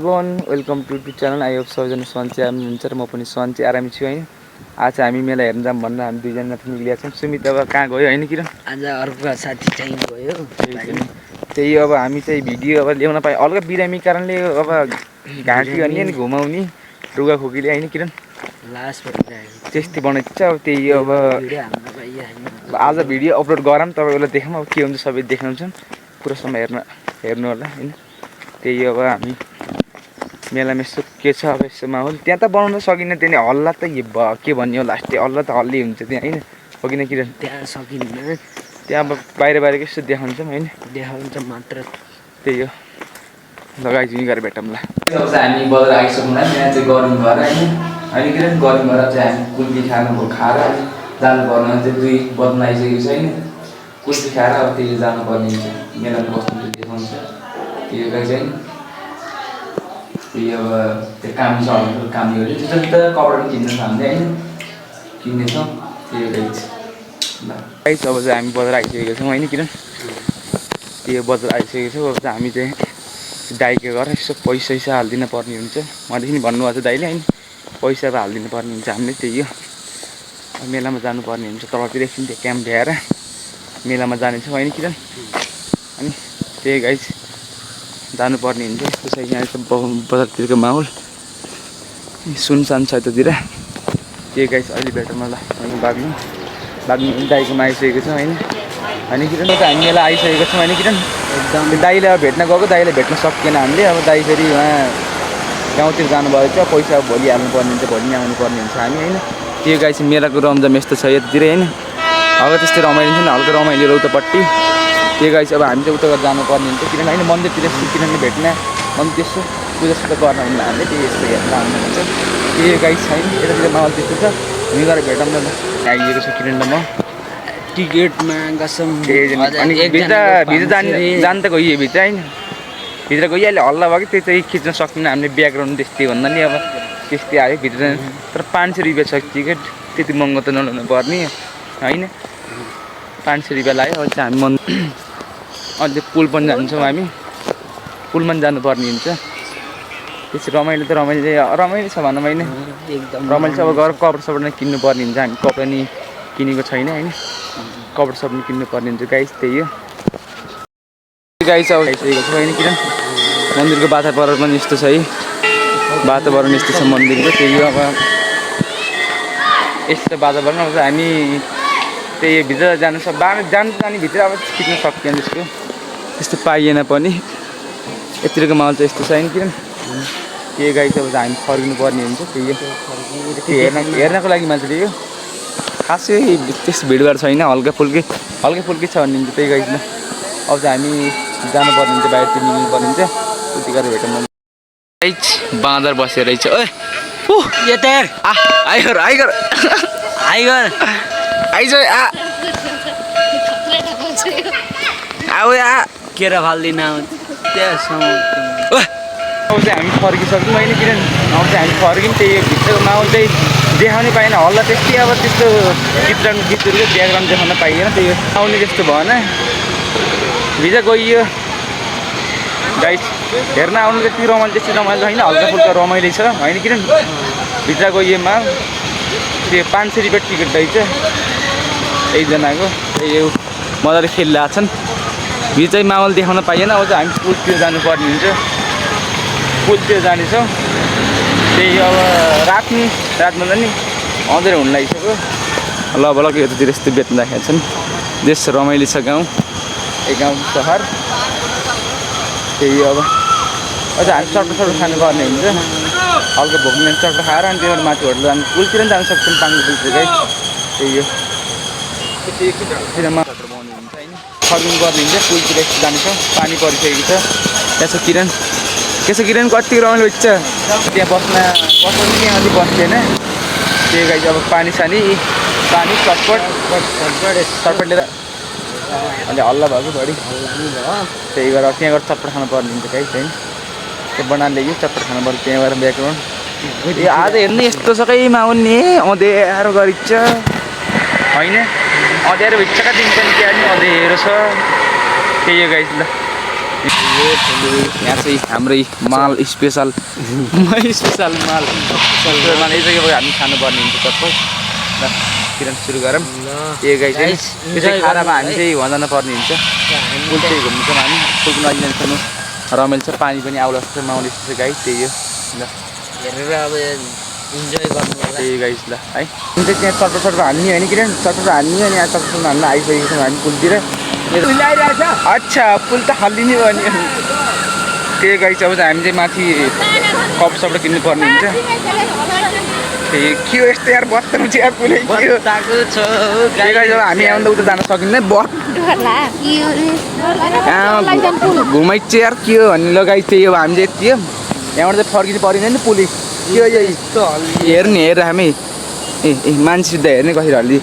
Welcome to YouTube channel. I hope सबैजना सन्चै हुनुहुन्छ र म पनि सन्चै आरामी छु है। आज हामी मेला हेर्न जाऊँ भनेर हामी दुईजना मात्र निक्लिएको छौँ। सुमित अब कहाँ गयो होइन किरण? आज अर्को साथी चाहिँ गयो। त्यही अब हामी चाहिँ भिडियो अब ल्याउन पाएँ। हल्का बिरामी कारणले अब घाँटी अन्य नि घुमाउने रुगाखोकीले होइन किरण लास त्यस्तै बनाइदिन्छ। अब त्यही अब आज भिडियो अपलोड गरौँ तपाईँहरूलाई देखाउँ अब के हुन्छ सबै देखाउँछौँ। पुरा समय हेर्नु होला होइन। त्यही अब हामी मेलामा यसो के छ अब यसो माहौल त्यहाँ त बनाउन सकिन्न। त्यहाँ हल्ला त के भन्ने हो लास्ट हल्ला त हल्लै हुन्छ त्यहाँ होइन हो किन किरण? त्यहाँ सकिन्न। त्यहाँ अब बाहिर यसो देखाउँछौँ होइन देखाउँछ मात्र। त्यही हो लगाइदिनु गरेर भेटौँला। हामी बजार आइसक्यौँ यहाँ चाहिँ गरम भएर होइन किरण गरम भएर चाहिँ हामी कुल्फी खाएर जानुपर्ने चाहिँ 2 बज्न आइसकेको छ होइन। कुल्फी खाएर अब त्यही जानुपर्ने हुन्छ मेलामा बस्नु देखाउँछ त्यो चाहिँ त्यही अब त्यो काम छ काम गर्यो त्यो त कपडा पनि किन्नु छ हामीले होइन किन्नेछौँ त्यो गाइस ल गाइस अब चाहिँ हामी बजार आइसकेको छौँ होइन किरण? त्यो बजार आइसकेको छौँ। अब चाहिँ हामी चाहिँ दाइके गएर यसो पैसा हालिदिनु पर्ने हुन्छ। उहाँदेखि भन्नुभएको छ दाइले होइन पैसा अब हालिदिनु पर्ने हुन्छ हामीले। त्यही हो मेलामा जानुपर्ने हुन्छ तलतिर एकछिन त्यो क्याम्प ल्याएर मेलामा जानेछौँ होइन किरण? अनि त्यही गाइस जानुपर्ने हुन्छ। यस्तो छ यहाँ बजारतिरको माहौल सुनसान छ यतातिर। के गाइस अहिले भेटौँ ल बाग्नु दाइकोमा आइसकेको छौँ होइन किरण? त हामी मेला आइसकेको छौँ होइन किरण? एकदम दाइले अब भेट्न गएको दाइले भेट्न सकिएन हामीले। अब दाइ फेरि उहाँ गाउँतिर जानुभएको छ पैसा भोलि हाल्नुपर्ने हुन्छ भोलि नै आउनु पर्ने हुन्छ हामी होइन। त्यो गाइस मेलाको रमझम यस्तो छ यतातिर होइन। हल्का त्यस्तै रमाइलो छ नि हल्का रमाइलो उतापट्टि। त्यो गाइस अब हामी चाहिँ उता जानुपर्ने हुन्छ किरण होइन मन्दिरतिर यस्तो किरणले भेट्न मन्दिर त्यस्तो पूजासुजा गर्न हुन्न हामीले त्यही यस्तो हेर्न आउनुहुन्छ। त्यो गाइस छैन यतातिर माहौल त्यस्तो छ हामी गएर भेटौँ न आइदिएको छ किरण र म टिकटमा गसम अनि भित्र जान त गइयो भित्र होइन भित्र गइहाल्यो हल्ला भयो कि त्यो चाहिँ खिच्न सक्दैन हामीले ब्याकग्राउन्ड त्यस्तै भन्दा नि अब त्यस्तै आयो भित्र तर 500 रुपियाँ छ टिकट त्यति महँगो त नलाउनु पर्ने होइन 500 रुपियाँ लाग्यो। अब चाहिँ हामी अहिले पुल पनि जान्छौँ हामी पुलमा पनि जानुपर्ने हुन्छ। त्यसै रमाइलो त रमाइलो छ भनौँ होइन एकदम रमाइलो छ। अब गएर कपडा सपडा नै किन्नुपर्ने हुन्छ हामी कपडा नि किनेको छैन होइन कपडा सपडा नि किन्नुपर्ने हुन्छ गाइस। त्यही हो गाइस अब आइसकेको छ होइन किरण? मन्दिरको वातावरण पनि यस्तो छ है वातावरण यस्तो छ मन्दिरको। त्यही हो अब यस्तो वातावरण अब हामी त्यही भित्र जाने भित्र अब खिच्न सकिएन त्यस्तो पाइएन पनि। यतिको माहौल चाहिँ यस्तो छ होइन किरण? के गाइस अब हामी फर्किनु पर्ने हुन्छ। त्यही हेर्नको लागि मात्रै हो खासै त्यस्तो भिडभाड छैन हल्का फुल्की छ भन्ने हुन्छ। त्यही गाइस ल अब चाहिँ हामी जानुपर्ने हुन्छ बाहिरतिर निक्लिनु पर्ने हुन्छ उति गरेर भेटौँ। बाँदर बसेर रहेछ ओए आइज केरा फाल्दिन अब चाहिँ हामी फर्किसक्यौँ होइन किरण? अब चाहिँ हामी फर्क्यौँ त्यही भित्रको माहौल चाहिँ देखाउनै पाएन हल्ला त्यस्तै अब त्यस्तो गीतहरूको ब्याकग्राउन्ड देखाउन पाइएन त्यही आउने त्यस्तो भएन भित्र गइयो गाइस हेर्न आउनु त्यति रमाइलो त्यस्तो रमाइलो होइन हल्का फुल्का रमाइलो छ होइन किरण? भित्र गइएमा त्यो 500 रुपियाँ टिकट रहेछ एकजनाको त्यही मजाले खेलिरहेको छन्। भित्र चाहिँ माहौल देखाउन पाइएन। अब चाहिँ हामी पुलतिर जानुपर्ने हुन्छ पुलतिर जानेछौँ। त्यही अब रातमा नि अँधेरो हुन लागिसक्यो लगभग यतातिर यस्तो बेच्न राखेका छन्। देश रमाइलो छ गाउँ गाउँ सहर। त्यही अब अझ हामी चट्टो खानुपर्ने हुन्छ हल्का भोग्ने चट्टो खाएर अनि त्यहाँबाट माथि होटल जानु पुलतिर पनि जान सक्छौँ पाङ्गो पुलतिर है। त्यही हो फर्किनु पर्ने हुन्छ पुलतिर यस्तो जानेछौँ पानी परिसकेको छ। त्यसो किरण कति रमाइलो हुन्छ त्यहाँ बस्न पनि त्यहाँ अलिक बस्दैन। त्यही गाइस अब पानी चटपटले अलि हल्ला भएको बढी त्यही भएर त्यहाँ गएर चटपट खानु पर्ने हुन्छ गाइस होइन? त्यो बनाएर ल्यायो चटपट खानु पर्छ त्यहाँ गएर ब्याकग्राउन्ड आज हेर्नु यस्तो छ कहीँ माहौल नि अँध्यारो गरिन्छ होइन अँध्यारो भित्रका दिन पनि क्या नि अँध्यारो छ। त्यही हो गाइस ल यहाँ चाहिँ हाम्रै माल स्पेसल स्पेसल माल माल यही जग्गाबाट हामी खानुपर्ने हुन्छ चटपट ल किरण सुरु गरौँ ए गाई चाहिँ यो चाहिँ खानामा हामी चाहिँ वहाँ जानुपर्ने हुन्छ पुल चाहिँ घुम्नु छ हामी पुलको लागि जानु रमाइलो छ पानी पनि आउला जस्तो माउले जस्तो गाई त्यही हो ल हेरेर अब इन्जोय गर्नु होला त्यही गाई ल है जुन चाहिँ त्यहाँ चटपट हान्ने होइन किरण चटपट हान्ने अनि यहाँ चटपट हान्न आइसकेको छौँ हामी पुलतिर अच्छा पुल त हालिदिने भयो नि त्यही गाई चाहिँ अब हामी चाहिँ माथि कप सपबाट किन्नु पर्ने हुन्छ त्यही के हो यस्तो यार बत्तम चाहिँ यार पुलै के हो त्यही गाई जब हामी आउँदा उता जान सकिँदैन घुमाइ चाहिँ यार के हो भन्ने लगाइ त्यही हो हामी चाहिँ यति हो यहाँबाट चाहिँ फर्किनु परेन नि पुलै के हो यस्तो हेर्ने हेरेर हामी ए मान्छे सिधा हेर्ने कसरी हल्दी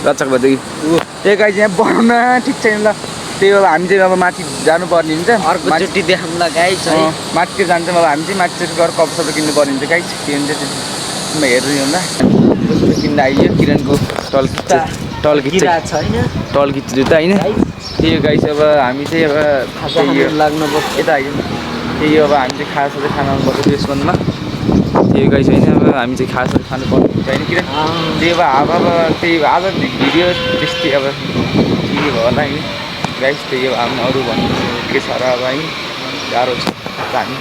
रचक भएदेखि त्यही गाई चाहिँ यहाँ बनाउन ठिक छैन ल त्यही हो हामी चाहिँ अब माथि जानुपर्ने हुन्छ अर्कोचोटि देखाउँला गाई चाहिँ माथितिर जान्छौँ अब हामी चाहिँ माथि गएर कप सबै किन्नु पर्ने हुन्छ गाई के हुन्छ त्यसमा हेर्ने होला कस्तो किन्दा आइयो किरणको टल खिच्छ जुत्ता होइन त्यही गाई चाहिँ अब हामी चाहिँ अब लाग्नु पर्छ यता आइयो त्यही अब हामी चाहिँ खाजा चाहिँ खानु आउनुपर्छ रेस्टुरेन्टमा त्यही गाई छैन अब हामी चाहिँ खाजा खानु पर्ने हुन्छ होइन किरण त्यही अब अब त्यही आज भिडियो त्यस्तै अब के भयो होला है गाइस त्यही हो हामी अरू भन्नु के छ र अब है गाह्रो छ हामी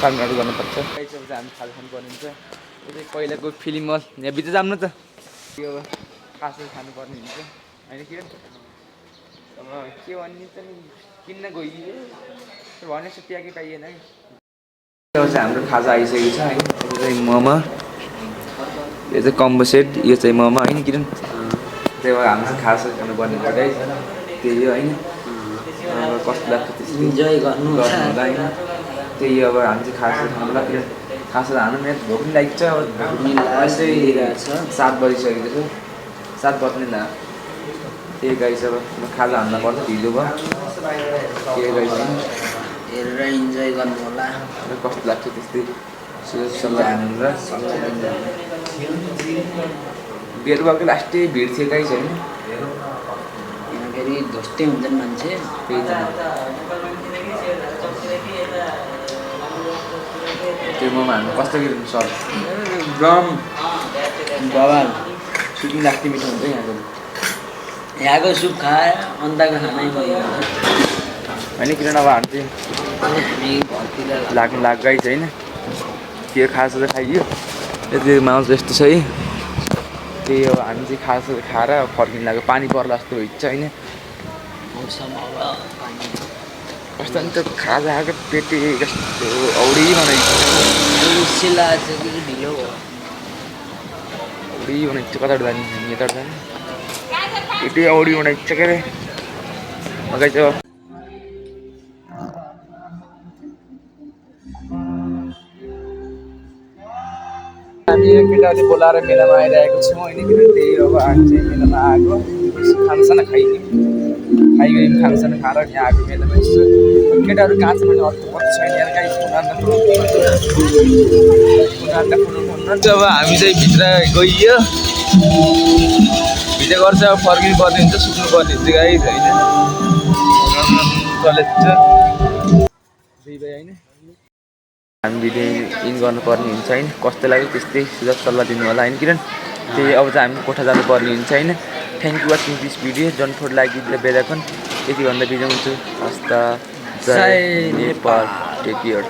सामनाहरू गर्नुपर्छ गाई चाहिँ अब हामी खाजा खानुपर्ने हुन्छ यो चाहिँ पहिलाको फिल्म हल यहाँ भित्र जानु न त त्यो अब खाजा खानुपर्ने हुन्छ होइन किरण अब के भन्ने त नि किन्न गइयो भनेपछि प्याकै पाइएन है यो चाहिँ हाम्रो खाजा आइसकेको छ है यो चाहिँ मोमो यो चाहिँ कम्बो सेट यो चाहिँ मोमो होइन किरण त्यही भएर हाम्रो खाजा खानुपर्ने हुन्छ गाई त्यही हो होइन अब कस्तो लाग्छ त्यस्तो इन्जोय गर्नु होला होइन त्यही अब हामी चाहिँ खाजा खानु होला किरण खाजा हाल्नु मेरो भोक पनि लाग्छ अब 7 बजिसकेको छ 7 बज्ने ल त्यही गाई चाहिँ अब खाजा हाल्न पर्छ ढिलो भयो त्यही गाई चाहिँ हेरेर इन्जोय गर्नु होला कस्तो लाग्छ त्यस्तै सल्लाह हाल्नु र बेलुकाको लास्टै भिड थियो गाई छैन फेरि धोस्टे हुन्छन् मान्छे त्यही त त्यो मोमो हामी कस्तो के सर ब्रम बवाल सुप पनि लाग्थ्यो मिठो हुन्छ यहाँको यहाँको सुप खाए अन्डाको खानै भयो होइन किन अब हामी चाहिँ लाग्नु गाई चाहिँ होइन के खाजा चाहिँ खाइयो यति माउस यस्तो छ है त्यही हो हामी चाहिँ खाजा खाएर फर्किनु लाग्यो पानी पर्ला जस्तो हुन्छ होइन कस्तो नि त खाजा आएको पेटे कस्तो औडी बनाइन्छ ढिलो औडी बनाइन्छ कताबाट जाने यताबाट जाने पेटे औडी बनाइन्छ के अरे मगाइ चाहिँ हामी केटाहरूले बोलाएर मेलामा आइरहेको छौँ होइन किन त्यही अब हामी चाहिँ मेलामा आएको खानासाना खाइगयौँ खानासाना खाएर यहाँ आएको मेलामा यसो केटाहरू कहाँ छ भने अर्को कति छैन यहाँ गाई अब हामी चाहिँ भित्र गइयो भित्र गर्छ अब फर्किनु पर्ने हुन्छ सुत्नु पर्ने हुन्छ गाई होइन कलेज छ दुई भाइ होइन हामी भिडियो इन गर्नुपर्ने हुन्छ होइन कस्तो लाग्यो त्यस्तै सुझाव सल्लाह दिनु होला होइन किरण त्यही अब चाहिँ हामी कोठा जानुपर्ने हुन्छ होइन thank you watching this video don't for like it the bell icon यति भन्दा बिदा हुन्छु हस्ता जय नेपाल टेक केयर